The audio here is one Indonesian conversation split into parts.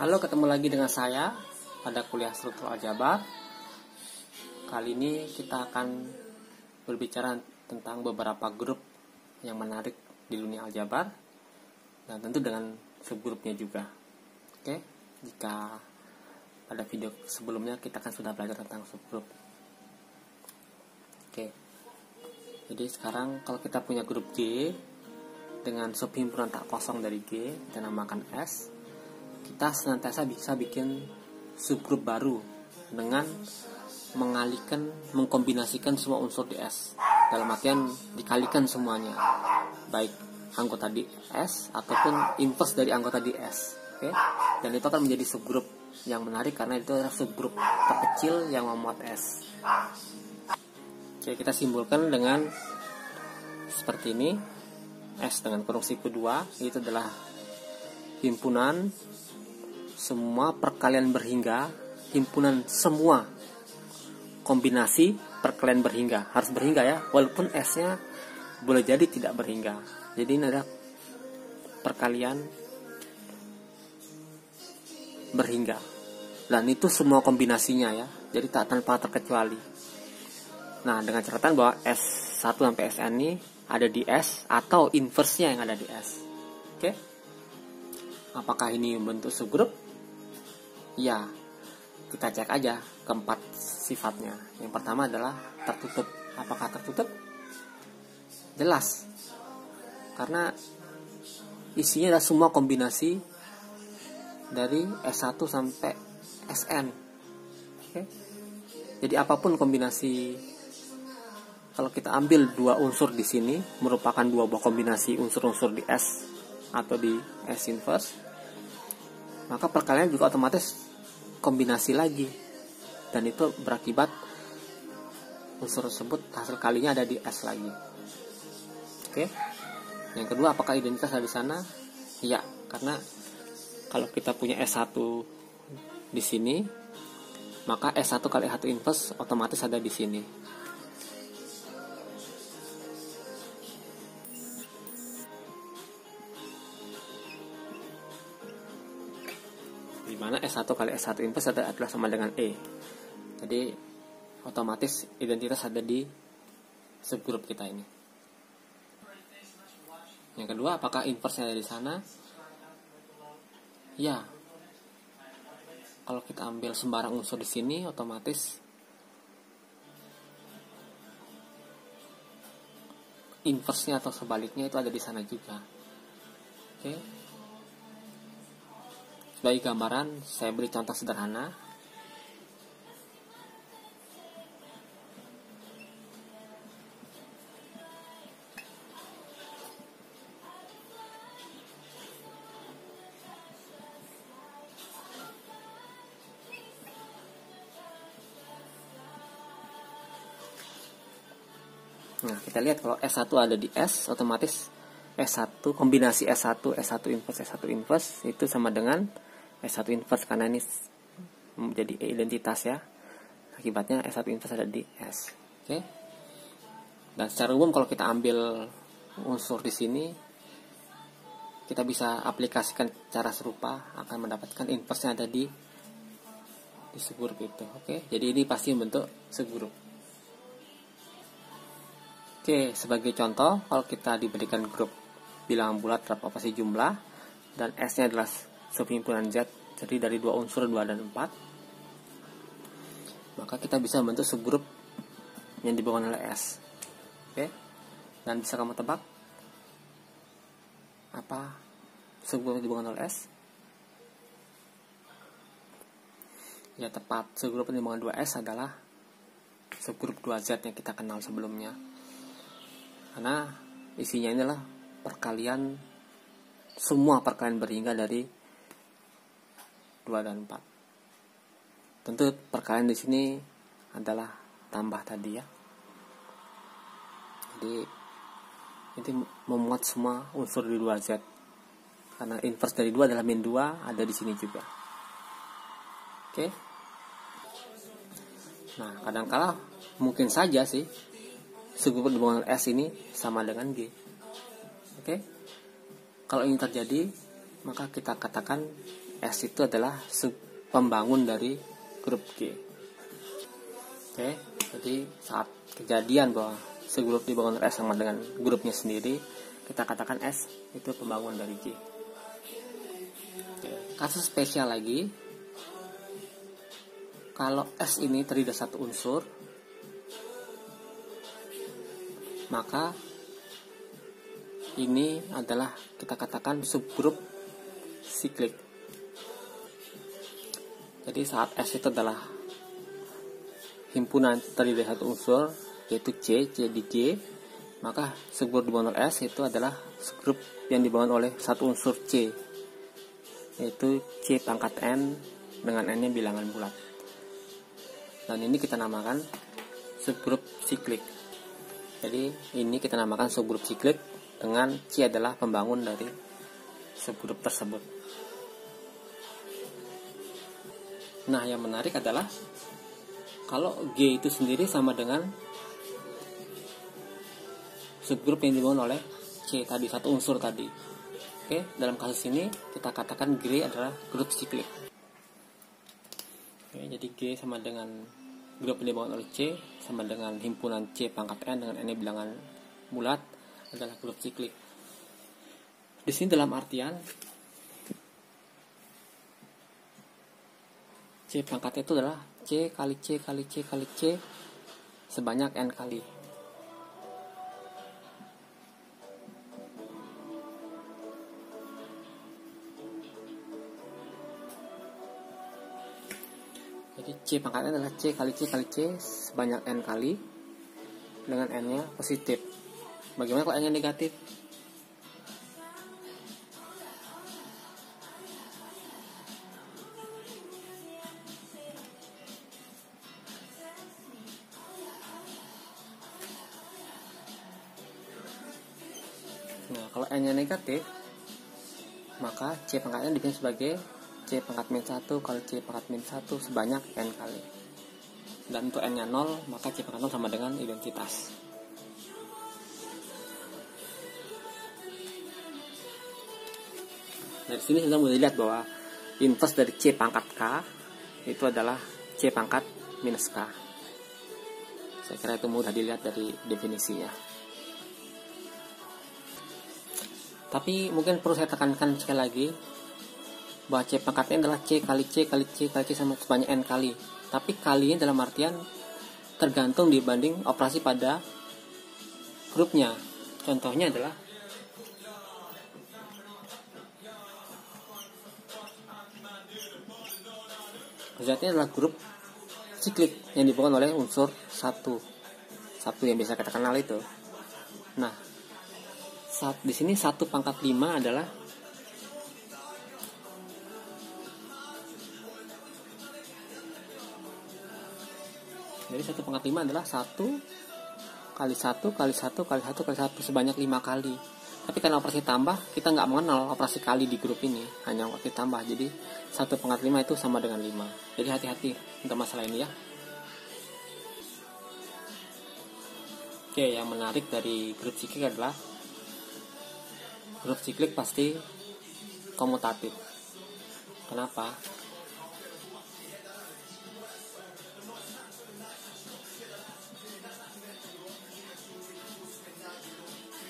Halo, ketemu lagi dengan saya pada kuliah struktur aljabar. Kali ini kita akan berbicara tentang beberapa grup yang menarik di dunia aljabar dan tentu dengan subgrupnya juga. Oke, jika pada video sebelumnya kita kan sudah belajar tentang subgrup. Oke, jadi sekarang kalau kita punya grup G dengan subhimpunan tak kosong dari G, kita namakan S. Kita senantiasa bisa bikin subgrup baru dengan mengkombinasikan semua unsur di S. Dalam artian dikalikan semuanya, baik anggota di S ataupun inverse dari anggota di S. Oke? Dan itu akan menjadi subgrup yang menarik karena itu adalah subgrup terkecil yang memuat S. Oke, kita simbolkan dengan seperti ini. S dengan kurung siku 2 itu adalah himpunan semua perkalian berhingga, himpunan semua kombinasi perkalian berhingga. Harus berhingga ya, walaupun S-nya boleh jadi tidak berhingga. Jadi ini adalah perkalian berhingga. Dan itu semua kombinasinya ya, jadi tak tanpa terkecuali. Nah, dengan catatan bahwa S1 sampai Sn ini ada di S atau inverse-nya yang ada di S. Oke? Apakah ini bentuk subgrup? Ya, kita cek aja keempat sifatnya. Yang pertama adalah tertutup. Apakah tertutup? Jelas. Karena isinya adalah semua kombinasi dari S1 sampai Sn. Oke? Jadi apapun kombinasi, kalau kita ambil dua unsur di sini merupakan dua buah kombinasi unsur-unsur di S atau di S inverse, maka perkalian juga otomatis kombinasi lagi, dan itu berakibat unsur tersebut hasil kalinya ada di S lagi. Oke. Yang kedua, apakah identitas ada di sana? Ya, karena kalau kita punya S1 di sini, maka S1 kali S1 inverse otomatis ada di sini. Dimana S1 kali S1 inverse adalah sama dengan E. Jadi otomatis identitas ada di subgrup kita ini. Yang kedua, apakah inverse ada di sana? Ya. Kalau kita ambil sembarang unsur di sini, otomatis inverse-nya atau sebaliknya itu ada di sana juga. Oke. Sebagai gambaran, saya beri contoh sederhana. Nah, kita lihat kalau S1 ada di S, otomatis S1 kombinasi S1 inverse itu sama dengan S1 inverse, karena ini menjadi identitas ya. Akibatnya S1 inverse ada di S. Oke. Dan secara umum kalau kita ambil unsur di sini, kita bisa aplikasikan cara serupa, akan mendapatkan inverse-nya ada di subgrup itu. Oke. Jadi ini pasti membentuk subgrup. Oke, sebagai contoh, kalau kita diberikan grup bilangan bulat terhadap operasi jumlah dan S-nya adalah subhimpunan Z, jadi dari dua unsur 2 dan 4, maka kita bisa membentuk subgrup yang dibangun oleh S. Oke, dan bisa kamu tebak apa subgrup yang dibangun oleh S? Ya, tepat, subgrup yang dibangun 2S adalah subgrup 2Z yang kita kenal sebelumnya. Karena isinya adalah perkalian, semua perkalian berhingga dari 2 dan 4. Tentu perkalian di sini adalah tambah tadi ya. Jadi ini memuat semua unsur di 2Z. Karena inverse dari 2 adalah min 2, ada di sini juga. Oke. Nah, kadang-kala mungkin saja sih subgrup dibangun S ini sama dengan G. Oke. Kalau ini terjadi, maka kita katakan S itu adalah pembangun dari grup G. Oke, jadi saat kejadian bahwa segrup dibangun oleh S sama dengan grupnya sendiri, kita katakan S itu pembangun dari G. Oke, kasus spesial lagi, kalau S ini terdiri dari satu unsur, maka ini adalah kita katakan subgrup siklik. Jadi saat S itu adalah himpunan terdiri dari satu unsur, yaitu C di G, maka subgrup dibangun oleh S itu adalah subgrup yang dibangun oleh satu unsur C, yaitu C pangkat N dengan N-nya bilangan bulat. Dan ini kita namakan subgrup siklik. Jadi ini kita namakan subgrup siklik dengan C adalah pembangun dari subgrup tersebut. Nah, yang menarik adalah kalau G itu sendiri sama dengan subgrup yang dibangun oleh C tadi, satu unsur tadi. Oke, dalam kasus ini kita katakan G adalah grup siklik. Oke, jadi G sama dengan grup yang dibangun oleh C sama dengan himpunan C pangkat N dengan N bilangan bulat adalah grup siklik. Di sini dalam artian C pangkat itu adalah C kali C kali C kali C sebanyak N kali. Jadi C pangkatnya adalah C kali C kali C sebanyak N kali dengan N-nya positif. Bagaimana kalau N-nya negatif? Nah, kalau N-nya negatif, maka C pangkatnya dibilang sebagai C pangkat min 1 kali C pangkat min 1 sebanyak N kali. Dan untuk N-nya 0, maka C pangkat 0 sama dengan identitas. Dari sini sudah mulai dilihat bahwa inverse dari C pangkat K itu adalah C pangkat minus K. Saya kira itu mudah dilihat dari definisinya. Tapi mungkin perlu saya tekankan sekali lagi bahwa C pangkatnya adalah C kali C kali C kali C sama sebanyak N kali. Tapi kalinya dalam artian tergantung dibanding operasi pada grupnya. Contohnya adalah zatnya adalah grup siklik yang dibangun oleh unsur satu yang biasa kita kenal itu. Nah, di sini 1 pangkat 5 adalah jadi 1 pangkat 5 adalah 1 kali 1 kali 1 kali 1 kali 1 sebanyak 5 kali. Tapi karena operasi tambah, kita nggak mengenal operasi kali di grup ini, hanya operasi tambah. Jadi 1 pangkat 5 itu sama dengan 5. Jadi hati-hati untuk masalah ini ya. Oke, yang menarik dari grup siklik adalah grup siklik pasti komutatif. Kenapa?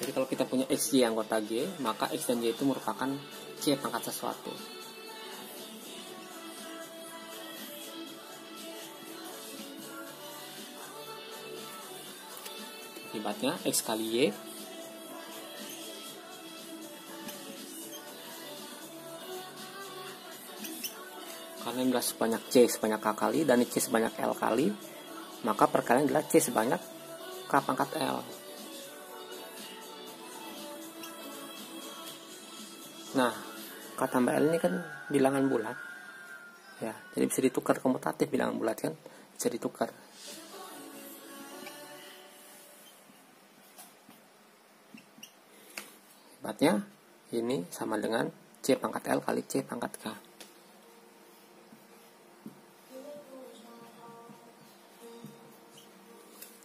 Jadi kalau kita punya X, Y anggota G, maka X dan Y itu merupakan C pangkat sesuatu. Akibatnya X kali Y karena ini adalah sebanyak C sebanyak K kali dan C sebanyak L kali, maka perkalian adalah C sebanyak K pangkat L. Nah, K tambah L ini kan bilangan bulat ya, jadi bisa ditukar komutatif. Bilangan bulat kan bisa ditukar. Hebatnya ini sama dengan C pangkat L kali C pangkat K.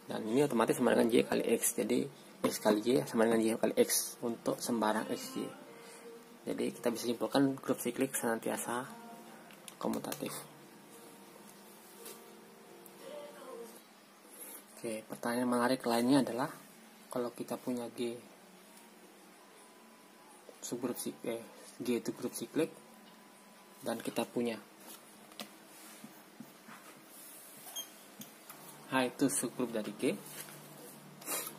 Dan ini otomatis sama dengan Y kali X. Jadi X kali Y sama dengan Y kali X untuk sembarang XY. Jadi kita bisa simpulkan grup siklik senantiasa komutatif. Oke, pertanyaan menarik lainnya adalah kalau kita punya G subgrup siklik, G itu grup siklik, dan kita punya H itu subgrup dari G,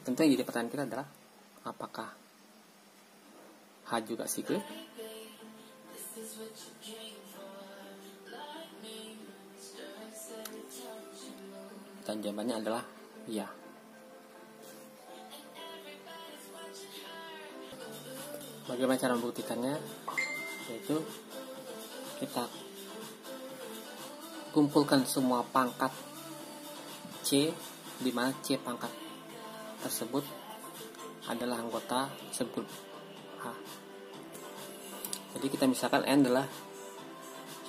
tentu yang jadi pertanyaan kita adalah apakah H juga siklik? Dan jawabannya adalah ya. Bagaimana cara membuktikannya? Yaitu kita kumpulkan semua pangkat C, di mana C pangkat tersebut adalah anggota subgrup H. Jadi kita misalkan N adalah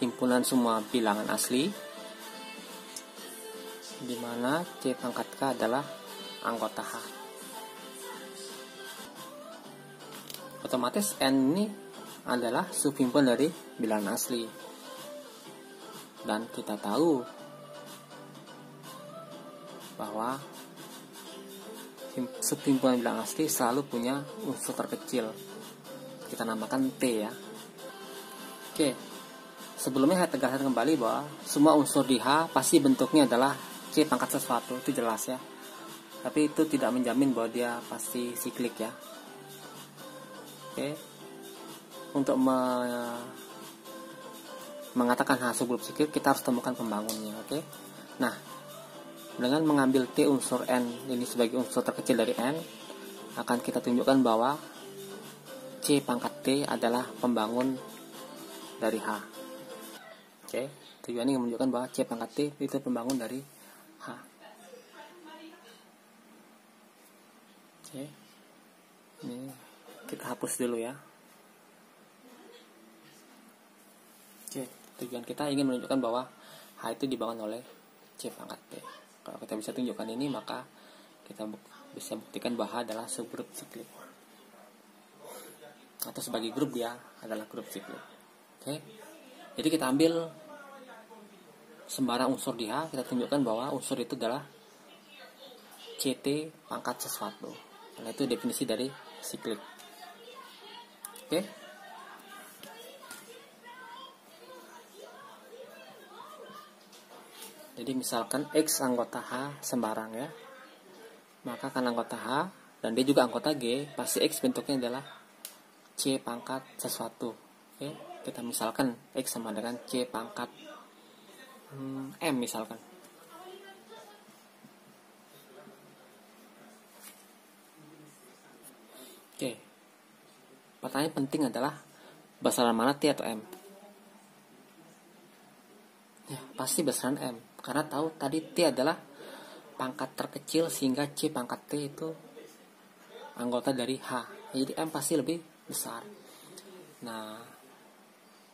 himpunan semua bilangan asli, di mana C pangkat K adalah anggota H. Otomatis N ini adalah subhimpunan dari bilangan asli. Dan kita tahu bahwa subhimpunan bilangan asli selalu punya unsur terkecil. Kita namakan T ya. Oke. Sebelumnya saya tegaskan kembali bahwa semua unsur di H pasti bentuknya adalah C pangkat sesuatu, itu jelas ya. Tapi itu tidak menjamin bahwa dia pasti siklik ya. Oke. Untuk mengatakan H subgrup siklik, kita harus temukan pembangunnya, oke. Nah, dengan mengambil T unsur N ini sebagai unsur terkecil dari N, akan kita tunjukkan bahwa C pangkat T adalah pembangun dari H. Oke, tujuannya menunjukkan bahwa C pangkat T itu pembangun dari H. Oke, ini kita hapus dulu ya. Oke, tujuan kita ingin menunjukkan bahwa H itu dibangun oleh C pangkat T. Kalau kita bisa tunjukkan ini, maka kita bisa buktikan bahwa H adalah subgrup siklik. Atau sebagai grup dia adalah grup siklik. Oke. Jadi kita ambil sembarang unsur di H, kita tunjukkan bahwa unsur itu adalah CT pangkat sesuatu. Karena itu definisi dari siklik. Oke. Jadi misalkan X anggota H sembarang ya, maka kan anggota H dan dia juga anggota G, pasti X bentuknya adalah C pangkat sesuatu. Oke, kita misalkan X sama dengan C pangkat M misalkan. Oke, pertanyaan penting adalah besaran mana T atau M? Ya, pasti besaran M. Karena tahu tadi T adalah pangkat terkecil sehingga C pangkat T itu anggota dari H. Jadi M pasti lebih besar. Nah,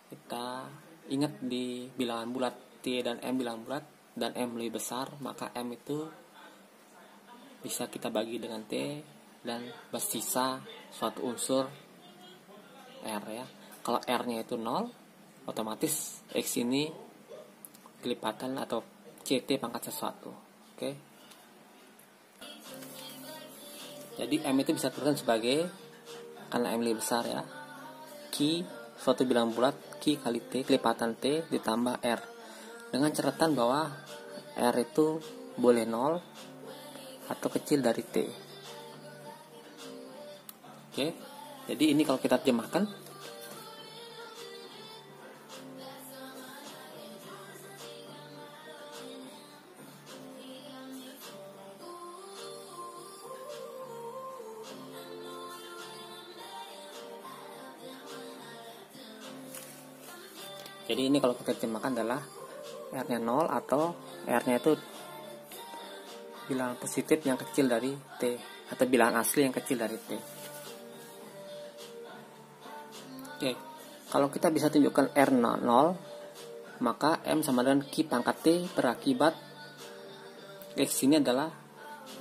kita ingat di bilangan bulat T dan M bilangan bulat dan M lebih besar, maka M itu bisa kita bagi dengan T dan bersisa suatu unsur R ya. Kalau R-nya itu 0, otomatis X ini kelipatan atau CT pangkat sesuatu. Oke. Jadi M itu bisa dituliskan sebagai, karena M lebih besar ya, Q suatu bilangan bulat Q kali T kelipatan T ditambah R, dengan catatan bahwa R itu boleh 0 atau kecil dari T. Oke. Jadi ini kalau kita terjemahkan, jadi ini kalau kita terjemahkan adalah R-nya 0 atau R-nya itu bilangan positif yang kecil dari T, atau bilangan asli yang kecil dari T. Oke, kalau kita bisa tunjukkan R 0, maka M sama dengan Q pangkat T berakibat X ini adalah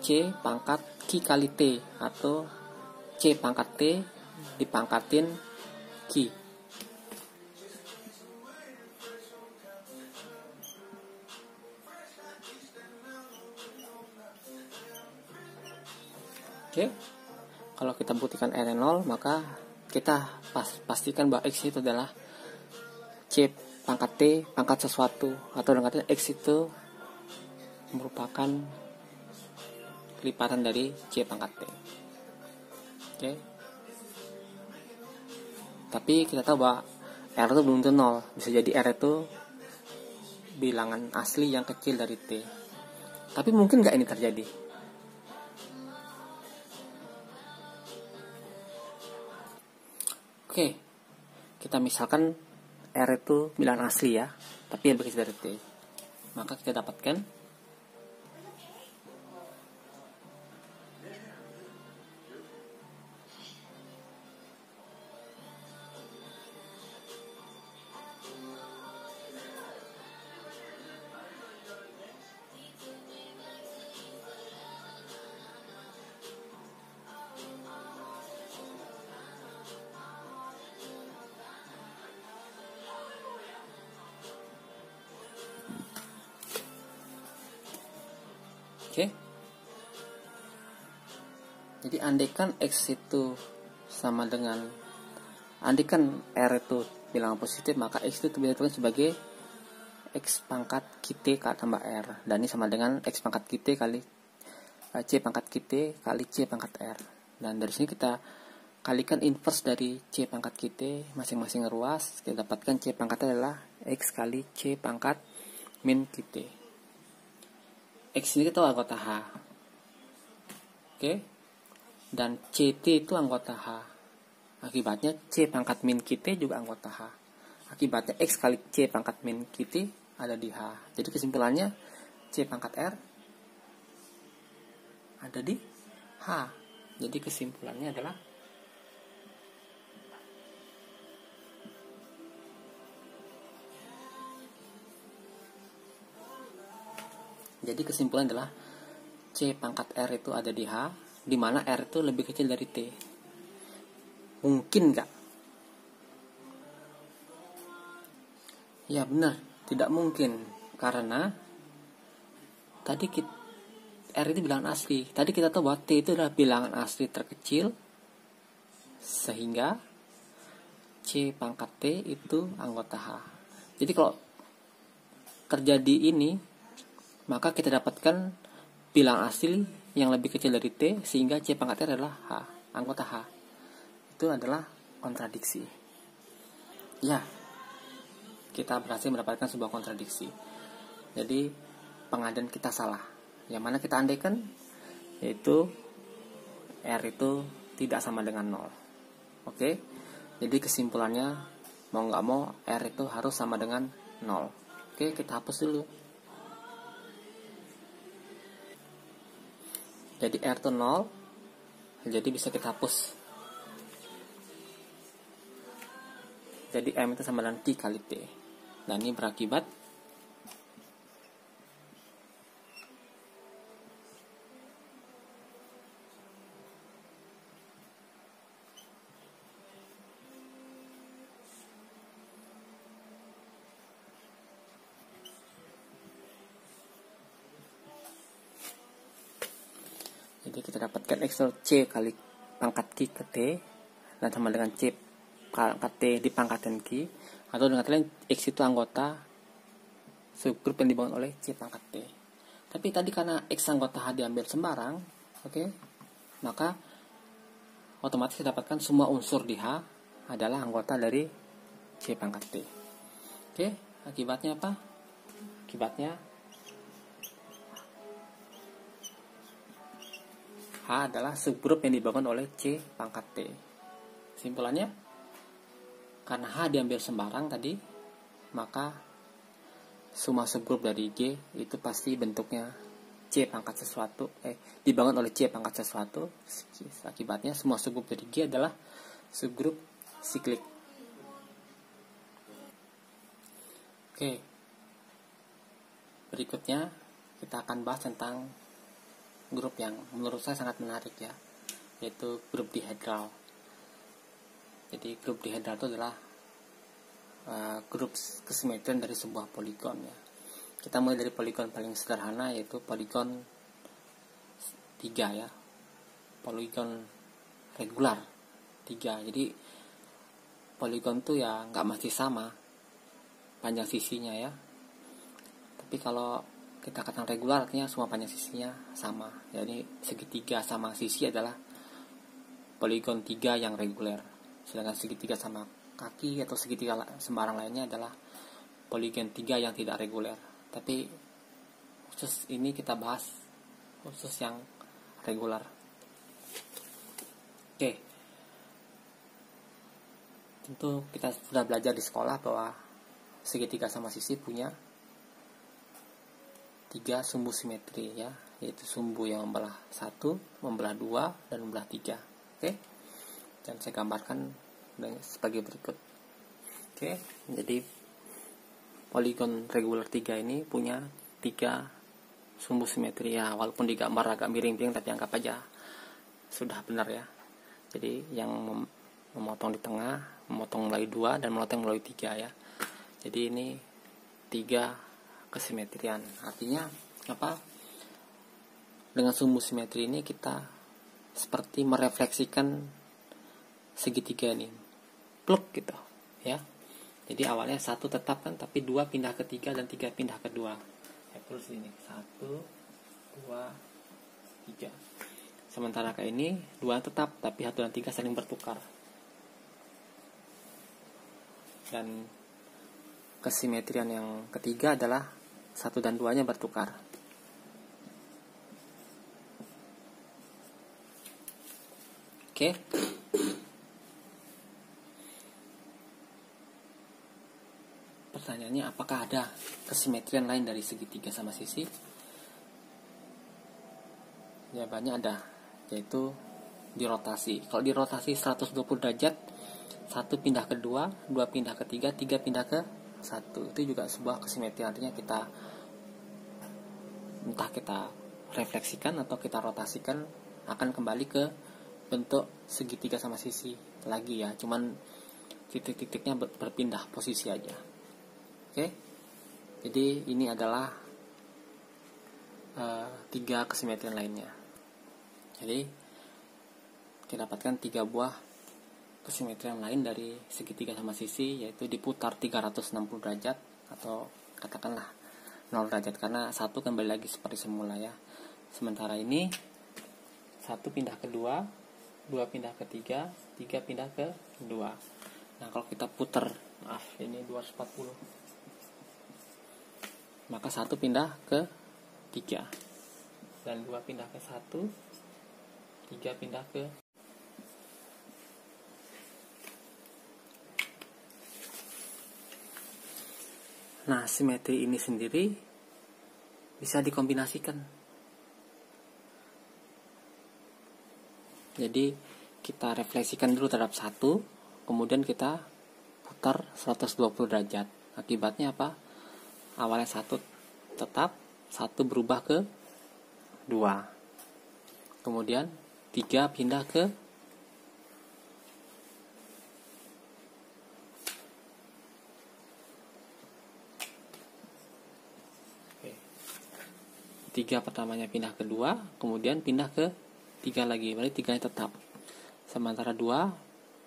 C pangkat Q kali T, atau C pangkat T dipangkatin Q key. Oke, kalau kita buktikan R 0, maka kita pastikan bahwa X itu adalah C pangkat T pangkat sesuatu, atau dengan kata X itu merupakan lipatan dari C pangkat T. Oke. Tapi kita tahu bahwa R itu belum tentu 0. Bisa jadi R itu bilangan asli yang kecil dari T. Tapi mungkin nggak ini terjadi? Oke, kita misalkan R itu bilangan asli ya, tapi yang lebih kecil dari T. Maka kita dapatkan oke. Jadi andaikan X itu sama dengan, andaikan R itu bilangan positif, maka X itu bisa ditentukan sebagai X pangkat T tambah R. Dan ini sama dengan X pangkat T kali C pangkat T kali C pangkat R. Dan dari sini kita kalikan inverse dari C pangkat T masing-masing ruas. Kita dapatkan C pangkat adalah X kali C pangkat min T. X ini kita tahu anggota H. Oke. Dan CT itu anggota H. Akibatnya C pangkat min T juga anggota H. Akibatnya X kali C pangkat min T ada di H. Jadi kesimpulannya C pangkat R ada di H. Jadi kesimpulannya adalah C pangkat R itu ada di H, di mana R itu lebih kecil dari T. Mungkin nggak? Ya benar, tidak mungkin, karena tadi R itu bilangan asli. Tadi kita tahu bahwa T itu adalah bilangan asli terkecil, sehingga C pangkat T itu anggota H. Jadi kalau terjadi ini, maka kita dapatkan bilangan asli yang lebih kecil dari T, sehingga C pangkat R adalah H, anggota H. Itu adalah kontradiksi. Ya, kita berhasil mendapatkan sebuah kontradiksi. Jadi pengandaian kita salah. Yang mana kita andaikan, yaitu R itu tidak sama dengan 0. Oke, jadi kesimpulannya mau nggak mau R itu harus sama dengan 0. Oke, kita hapus dulu. Jadi R itu 0, jadi bisa kita hapus. Jadi M itu sama dengan T kali T. Dan ini berakibat jadi kita dapatkan X C kali pangkat Q ke T dan sama dengan C pangkat T dipangkatkan Q, atau dengan kata lain X itu anggota subgrup yang dibangun oleh C pangkat T. Tapi tadi karena X anggota H diambil sembarang, oke, maka otomatis kita dapatkan semua unsur di H adalah anggota dari C pangkat T. Oke, akibatnya apa? Akibatnya H adalah subgrup yang dibangun oleh C pangkat T. Simpulannya, karena H diambil sembarang tadi, maka semua subgrup dari G itu pasti bentuknya C pangkat sesuatu, dibangun oleh C pangkat sesuatu. Akibatnya semua subgrup dari G adalah subgrup siklik. Oke, berikutnya kita akan bahas tentang grup yang menurut saya sangat menarik ya, yaitu grup dihedral. Jadi grup dihedral itu adalah grup kesimetrian dari sebuah poligon ya. Kita mulai dari poligon paling sederhana, yaitu poligon 3 ya, poligon regular 3. Jadi poligon tuh ya nggak mesti sama panjang sisinya ya, tapi kalau kita katakan regular artinya semua panjang sisinya sama. Jadi segitiga sama sisi adalah poligon 3 yang reguler, sedangkan segitiga sama kaki atau segitiga sembarang lainnya adalah poligon 3 yang tidak reguler. Tapi khusus ini kita bahas khusus yang regular. Oke, tentu kita sudah belajar di sekolah bahwa segitiga sama sisi punya 3 sumbu simetri ya, yaitu sumbu yang membelah 1, membelah 2, dan membelah 3. Oke, dan saya gambarkan sebagai berikut. Oke, jadi poligon regular 3 ini punya 3 sumbu simetri ya, walaupun digambar agak miring-miring tapi anggap aja sudah benar ya. Jadi yang memotong di tengah, memotong melalui 2, dan memotong melalui 3 ya. Jadi ini 3 kesimetrian. Artinya apa? Dengan sumbu simetri ini kita seperti merefleksikan segitiga ini, pluk gitu ya. Jadi awalnya 1 tetap kan, tapi 2 pindah ke 3 dan 3 pindah ke 2. Terus ini 1, 2, 3. Sementara kayak ini 2 tetap, tapi 1 dan 3 saling bertukar. Dan kesimetrian yang ketiga adalah 1 dan 2-nya bertukar. Oke. Pertanyaannya, apakah ada kesimetrian lain dari segitiga sama sisi? Jawabannya ada, yaitu dirotasi. Kalau dirotasi 120 derajat, 1 pindah ke 2, 2 pindah ke 3, 3 pindah ke 1. Itu juga sebuah kesimetrian. Artinya entah kita refleksikan atau kita rotasikan, akan kembali ke bentuk segitiga sama sisi lagi ya. Cuman titik-titiknya berpindah posisi aja. Oke. Jadi ini adalah 3 kesimetrian lainnya. Jadi kita dapatkan 3 buah kesimetrian lain dari segitiga sama sisi, yaitu diputar 360 derajat atau katakanlah 0 derajat, karena 1 kembali lagi seperti semula ya. Sementara ini 1 pindah ke 2, 2 pindah ke 3, 3 pindah ke 2. Nah kalau kita putar, ini 240, maka 1 pindah ke 3, dan 2 pindah ke 1, 3 pindah ke. Nah, simetri ini sendiri bisa dikombinasikan. Jadi kita refleksikan dulu terhadap 1, kemudian kita putar 120 derajat. Akibatnya apa? Awalnya 1 tetap, 1 berubah ke 2. Kemudian 3 pindah ke 3 pertamanya pindah ke 2, kemudian pindah ke 3 lagi, berarti 3 tetap. Sementara 2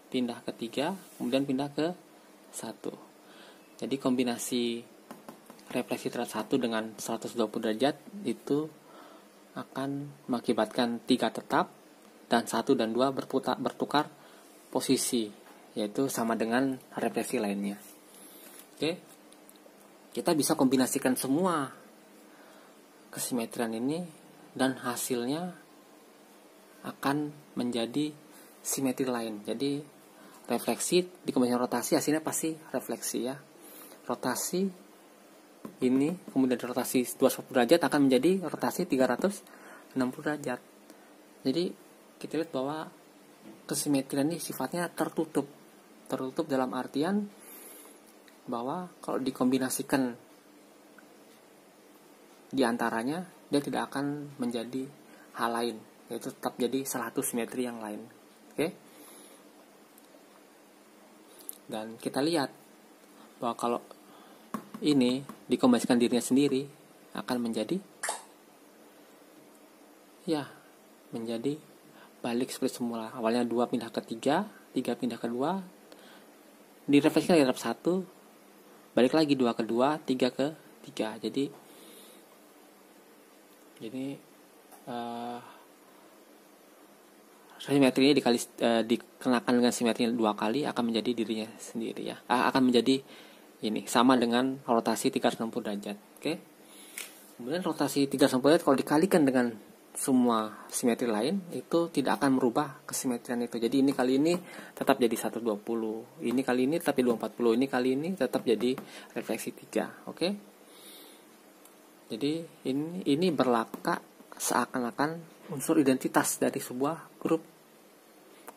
pindah ke 3, kemudian pindah ke 1. Jadi kombinasi refleksi terhadap 1 dengan 120 derajat itu akan mengakibatkan 3 tetap, dan 1 dan 2 bertukar posisi, yaitu sama dengan refleksi lainnya. Oke. Kita bisa kombinasikan semua kesimetrian ini, dan hasilnya akan menjadi simetri lain. Jadi refleksi dikombinasikan rotasi, hasilnya pasti refleksi ya. Rotasi ini kemudian rotasi 240 derajat akan menjadi rotasi 360 derajat. Jadi kita lihat bahwa kesimetrian ini sifatnya tertutup dalam artian bahwa kalau dikombinasikan di antaranya, dia tidak akan menjadi hal lain, yaitu tetap jadi salah satu simetri yang lain. Oke. Dan kita lihat bahwa kalau ini dikombinasikan dirinya sendiri akan menjadi menjadi balik seperti semula. Awalnya 2 pindah ke 3, 3 pindah ke 2, direfleksikan dari 1, balik lagi 2 ke 2, 3 ke 3. Jadi simetri ini dikenakan dengan simetri 2 kali akan menjadi dirinya sendiri ya. Akan menjadi ini sama dengan rotasi 360 derajat. Oke. Kemudian rotasi 360 derajat kalau dikalikan dengan semua simetri lain itu tidak akan merubah kesimetrian itu. Jadi ini kali ini tetap jadi 120, ini kali ini tetap 240, ini kali ini tetap jadi refleksi 3. Oke. Jadi ini berlaku seakan-akan unsur identitas dari sebuah grup,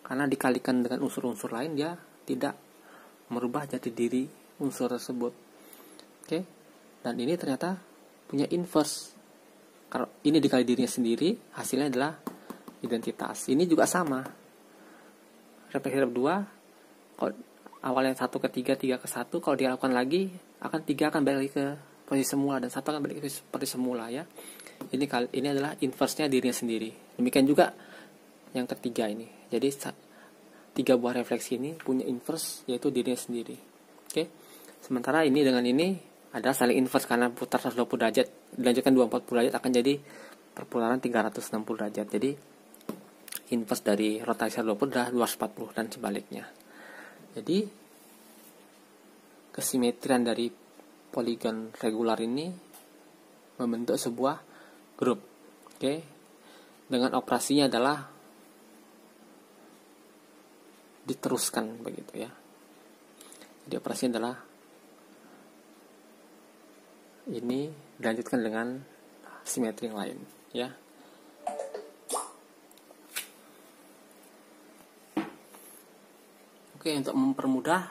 karena dikalikan dengan unsur-unsur lain dia tidak merubah jati diri unsur tersebut. Oke. Dan ini ternyata punya inverse. Kalau ini dikali dirinya sendiri, hasilnya adalah identitas. Ini juga sama. Refleksi terhadap 2, kalau awalnya 1 ke 3, 3 ke 1, kalau dilakukan lagi, 3 akan balik ke posisi semula, dan 1 akan balik ke seperti semula ya. Ini adalah inverse-nya dirinya sendiri. Demikian juga yang ketiga ini. Jadi 3 buah refleksi ini punya inverse, yaitu dirinya sendiri. Oke. Sementara ini dengan ini adalah saling inverse, karena putar 120 derajat dilanjutkan 240 derajat akan jadi perputaran 360 derajat. Jadi inverse dari rotasi 120 adalah 240 dan sebaliknya. Jadi kesimetrian dari poligon regular ini membentuk sebuah grup. Oke. Dengan operasinya adalah diteruskan begitu ya. Jadi operasinya adalah ini dilanjutkan dengan simetri yang lain ya. Oke, untuk mempermudah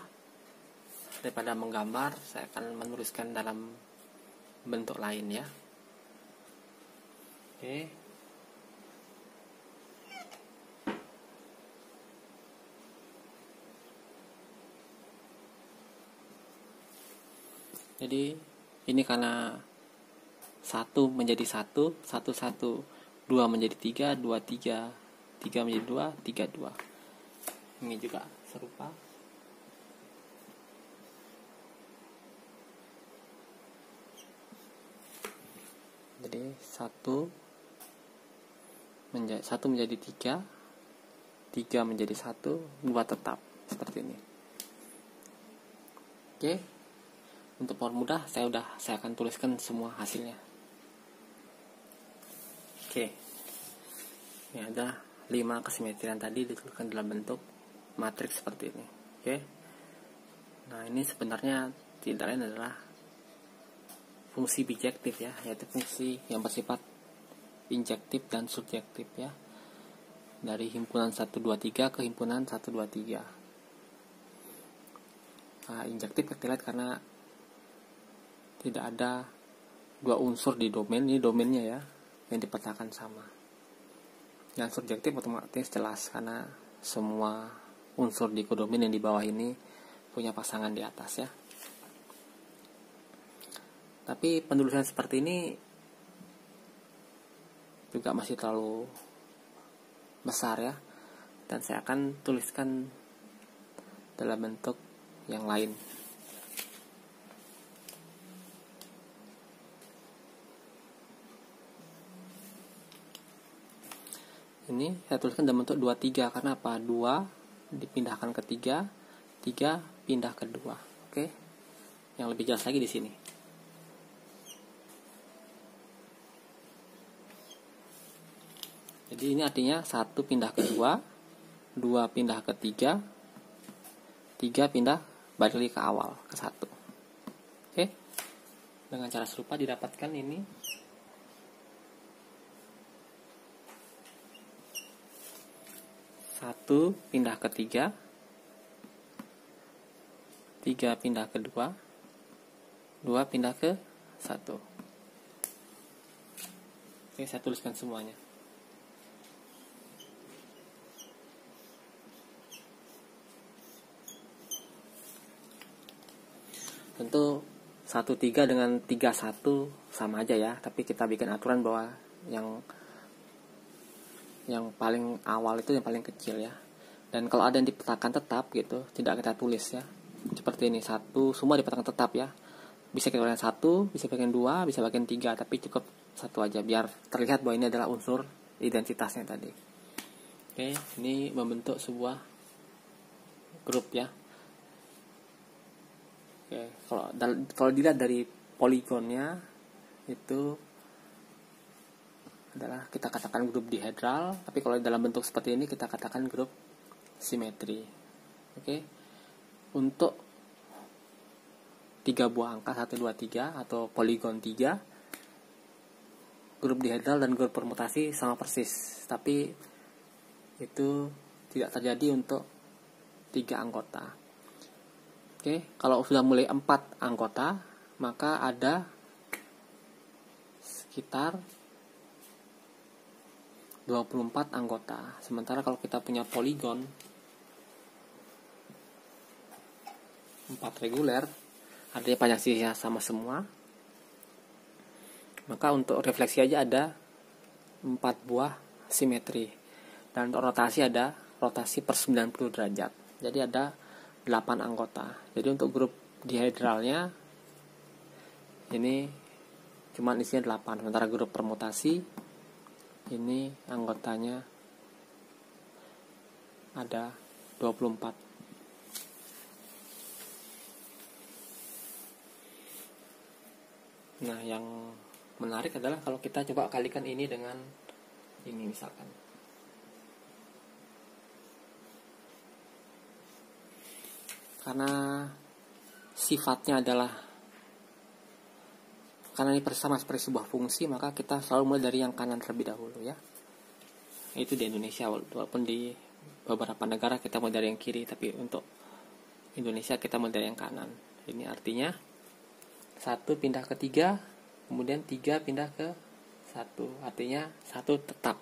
daripada menggambar, saya akan menuliskan dalam bentuk lain ya. Oke. Jadi ini karena 1 menjadi 1, 1, 1, 2 menjadi 3, 2, 3, 3 menjadi 2, 3, 2. Ini juga serupa. Jadi 1 menjadi 3, 3 menjadi 1, 2 tetap seperti ini. Oke. Untuk mempermudah saya akan tuliskan semua hasilnya. Oke. Ini ada 5 kesimetrian tadi dituliskan dalam bentuk matriks seperti ini. Oke. Nah, ini sebenarnya tidak lain adalah fungsi bijektif ya, yaitu fungsi yang bersifat injektif dan subjektif ya. Dari himpunan 1, 2, 3 ke himpunan 1, 2, 3. Injektif kita lihat karena tidak ada 2 unsur di domain, ini domainnya ya, yang dipetakan sama. Yang subjektif otomatis jelas karena semua unsur di kodomain yang di bawah ini punya pasangan di atas ya. Tapi penulisan seperti ini juga masih terlalu besar ya, dan saya akan tuliskan dalam bentuk yang lain. Ini saya tuliskan dalam bentuk 23 karena apa? 2 dipindahkan ke 3, 3 pindah ke 2. Oke. Yang lebih jelas lagi di sini. Jadi ini artinya 1 pindah ke 2, 2 pindah ke 3, 3 pindah balik lagi ke awal, ke 1. Oke. Dengan cara serupa didapatkan ini. Satu pindah ke 3, 3 pindah ke 2, 2 pindah ke 1. Oke, saya tuliskan semuanya. Tentu 13 dengan 31 sama aja ya, tapi kita bikin aturan bahwa yang paling awal itu yang paling kecil ya. Dan kalau ada yang dipetakan tetap gitu, tidak kita tulis ya. Seperti ini, 1 semua dipetakan tetap ya. Bisa kita bagian 1, bisa bagian 2, bisa bagian 3, tapi cukup 1 aja biar terlihat bahwa ini adalah unsur identitasnya tadi. Oke, ini membentuk sebuah grup ya. Oke, kalau dilihat dari poligonnya itu adalah kita katakan grup dihedral, tapi kalau dalam bentuk seperti ini kita katakan grup simetri. Oke. Untuk 3 buah angka 1 2 3 atau poligon 3, grup dihedral dan grup permutasi sama persis, tapi itu tidak terjadi untuk 3 anggota. Oke, kalau sudah mulai 4 anggota, maka ada sekitar 24 anggota. Sementara kalau kita punya poligon 4 reguler, artinya panjang sisinya sama semua, maka untuk refleksi aja ada 4 buah simetri. Dan untuk rotasi ada rotasi per 90 derajat. Jadi ada 8 anggota. Jadi untuk grup dihedralnya ini cuman isinya 8. Sementara grup permutasi ini anggotanya ada 24. Nah, yang menarik adalah kalau kita coba kalikan ini dengan ini misalkan. Karena sifatnya adalah, karena ini sama seperti sebuah fungsi, maka kita selalu mulai dari yang kanan terlebih dahulu ya. Itu di Indonesia, walaupun di beberapa negara kita mulai dari yang kiri, tapi untuk Indonesia kita mulai dari yang kanan. Ini artinya 1 pindah ke 3, kemudian 3 pindah ke 1, artinya 1 tetap.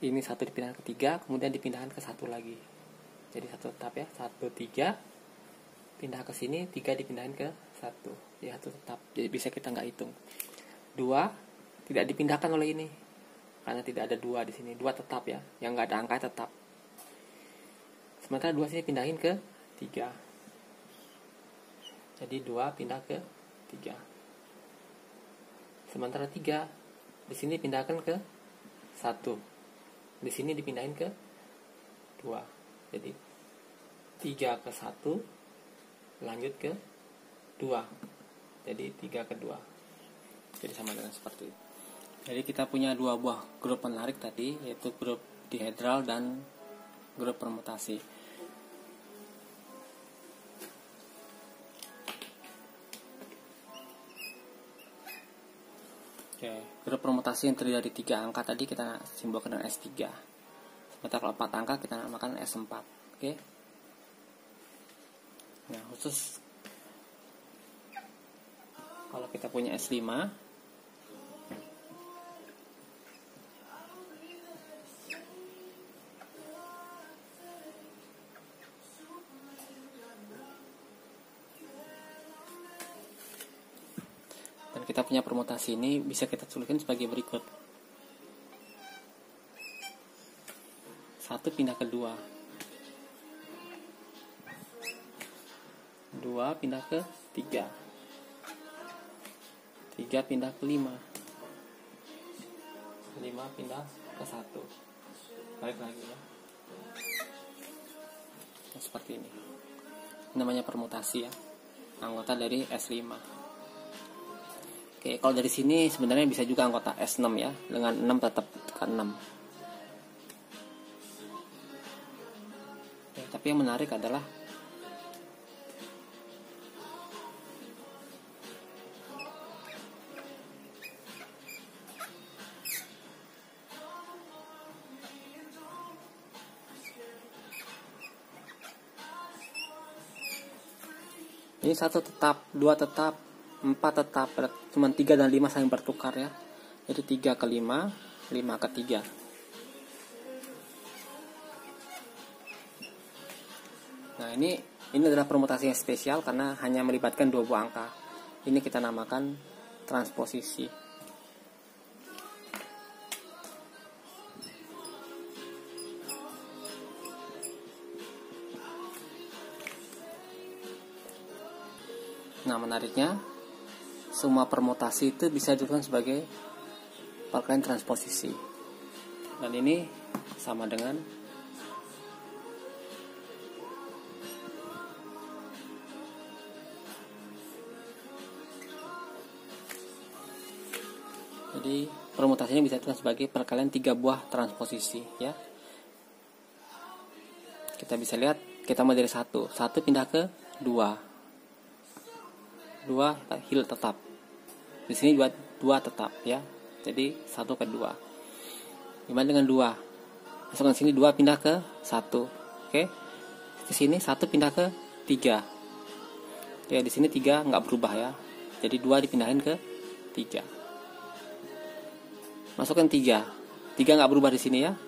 Ini 1 dipindahkan ke 3, kemudian dipindahkan ke 1 lagi. Jadi 1 tetap ya, 1 3 pindah ke sini, 3 dipindahin ke 1, ya 1 tetap. Jadi bisa kita nggak hitung. 2 tidak dipindahkan oleh ini, karena tidak ada 2 di sini. 2 tetap ya, yang nggak ada angka tetap. Sementara 2 sini pindahin ke 3. Jadi 2 pindah ke 3. Sementara 3 di sini pindahkan ke 1. Di sini dipindahin ke 2. Jadi 3 ke 1 lanjut ke 2. Jadi 3 ke 2. Jadi sama dengan seperti itu. Jadi kita punya 2 buah grup menarik tadi, yaitu grup dihedral dan grup permutasi. Oke, grup permutasi yang terdiri dari 3 angka tadi kita simbolkan dengan S3. Sementara kalau 4 angka kita namakan S4. Oke. Nah, khusus kalau kita punya S5, dan kita punya permutasi ini bisa kita tuliskan sebagai berikut. 1 pindah ke 2, 2 pindah ke 3, 3 pindah ke 5, 5 pindah ke 1. Balik lagi ya. Nah, seperti ini. Namanya permutasi ya. Anggota dari S5. Oke, kalau dari sini sebenarnya bisa juga anggota S6 ya. Dengan 6 tetap ke 6. Oke, tapi yang menarik adalah ini 1 tetap, 2 tetap, 4 tetap, cuma 3 dan 5 saling bertukar ya. Jadi 3 ke 5, 5 ke 3. Nah, ini Ini adalah permutasi yang spesial karena hanya melibatkan 2 buah angka. Ini kita namakan transposisi. Nah, menariknya, semua permutasi itu bisa dilakukan sebagai perkalian transposisi. Dan ini sama dengan jadi permutasinya bisa dilakukan sebagai perkalian 3 buah transposisi, ya. Kita bisa lihat, kita mulai dari 1 pindah ke 2 hil tetap. Di sini 2 tetap, ya. Jadi 1 ke 2. Gimana dengan 2? Masukkan sini 2 pindah ke 1. Oke. Di sini 1 pindah ke 3. Ya, di sini 3 nggak berubah, ya. Jadi 2 dipindahin ke 3. Masukkan 3. 3 nggak berubah di sini, ya.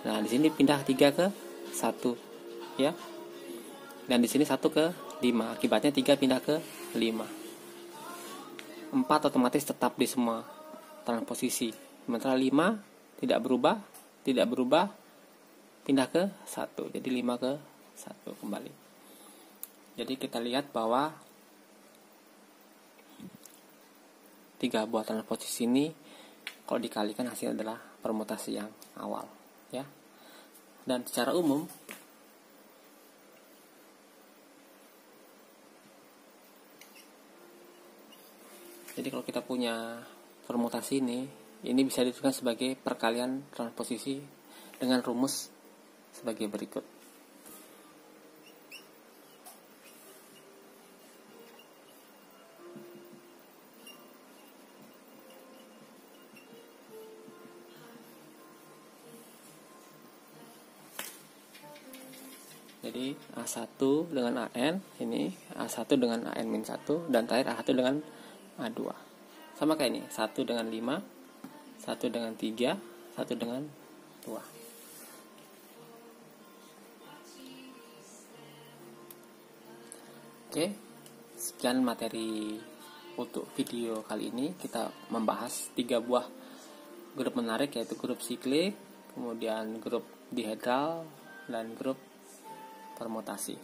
Nah, di sini pindah 3 ke 1, ya. Dan di sini 1 ke 5. Akibatnya 3 pindah ke 5. 4 otomatis tetap di semua transposisi. Sementara 5 tidak berubah, pindah ke 1. Jadi 5 ke 1 kembali. Jadi kita lihat bahwa 3 buah transposisi ini kalau dikalikan hasilnya adalah permutasi yang awal, ya. Dan secara umum jadi kalau kita punya permutasi ini bisa ditentukan sebagai perkalian transposisi dengan rumus sebagai berikut. Jadi A1 dengan AN, ini A1 dengan AN-1, dan terakhir A1 dengan A2. Sama kayak ini, 1 dengan 5, 1 dengan 3, 1 dengan 2. Oke, sekian materi untuk video kali ini. Kita membahas 3 buah grup menarik, yaitu grup siklik, kemudian grup dihedral, dan grup permutasi.